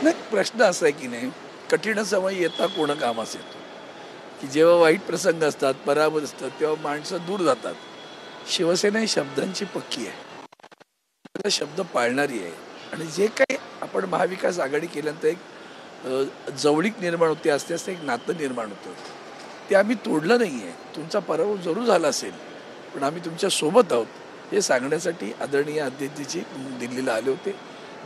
नाही, प्रश्न असा आहे की नाही, कठीण समय येता कोण कामास येतो, की जेव्हा वाईट प्रसंग असतात, पराभव असतात, तेव्हा माणसं दूर जातात. शिवसेना ही शब्दांची पक्की आहे, त्याचा शब्द पाळणारी आहे. आणि जे काही आपण महाविकास आघाडी केल्यानंतर एक जवळीक निर्माण होते, असते असते एक नातं निर्माण होतं, ते आम्ही तोडलं नाही आहे. तुमचा पराभव जरूर झाला असेल, पण आम्ही तुमच्या सोबत आहोत हे सांगण्यासाठी आदरणीय अध्यक्षजी दिल्लीला आले होते.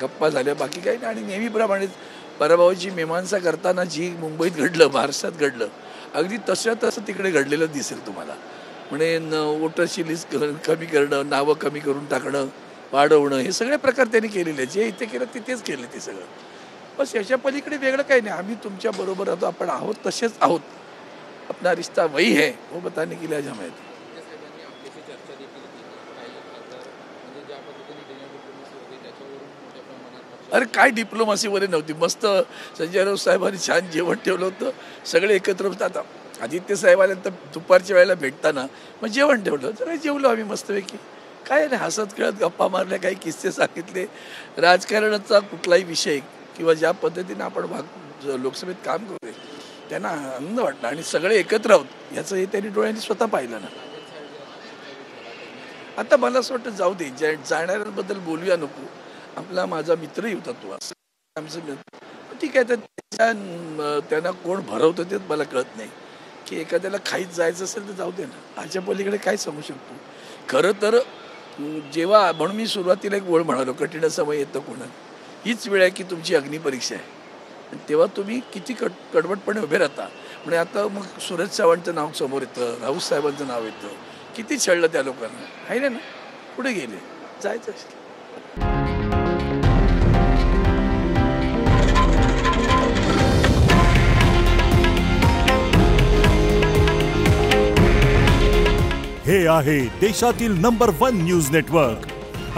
गप्पा झाल्या, बाकी काही नाही. आणि नेहमीप्रमाणेच पराभवाची मीमांसा करताना जी मुंबईत घडलं, महाराष्ट्रात घडलं, अगदी तसं तिकडे घडलेलं दिसेल तुम्हाला. म्हणजे वोटरची लिस्ट कमी करणं, नावं कमी करून टाकणं, वाढवणं, हे सगळे प्रकार त्यांनी केलेले. जे इथे केलं तिथेच केले ते सगळं. बस याच्या पलीकडे वेगळं काही नाही. आम्ही तुमच्या बरोबर आहोत, आपण आहोत तसेच आहोत. अपना रिश्ता वही है, वो बताने के लिए आज हम आहेत. अरे काय डिप्लोमसीमध्ये नव्हती. मस्त संजय राऊत साहेबांनी छान जेवण ठेवलं होतं, सगळे एकत्र होतात. आदित्य साहेब आल्यानंतर दुपारच्या वेळेला भेटताना मग जेवण ठेवलं, सगळे जेवलो आम्ही मस्तपैकी. काय नाही, हसत खेळत गप्पा मारल्या, काही किस्से सांगितले. राजकारणाचा कुठलाही विषय किंवा ज्या पद्धतीने आपण लोकसभेत काम करतोय त्यांना आनंद वाटला. आणि सगळे एकत्र आहोत याचं हे त्यांनी डोळ्यांनी स्वतः पाहिलं ना. आता मला असं वाटतं जाऊ दे, जाणाऱ्यांबद्दल बोलूया नको. आपला माझा मित्रही होता तो, असं आमचं ठीक आहे. तर त्यांना कोण भरवतं ते मला कळत नाही. की एखाद्याला खाईत जायचं असेल तर जाऊ दे ना, आजच्या पलीकडे काय सांगू शकतो. खरं तर जेव्हा, म्हणून मी सुरुवातीला एक ओळ म्हणालो, कठीण समय येतं कोणा, हीच वेळ आहे की तुमची अग्निपरीक्षा आहे. आणि तेव्हा तुम्ही किती कडवटपणे उभे राहता. म्हणजे आता मग सुरेश चव्हाणचं नाव समोर येतं, राऊत साहेबांचं नाव येतं. किती छळलं त्या लोकांना, आहे ना. पुढे गेले, जायचं असेल. हे आहे देशातील नंबर 1 न्यूज नेटवर्क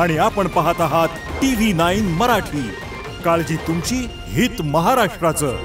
आणि आपण पाहत आहात TV9 मराठी. काळजी तुमची, हित महाराष्ट्राचं.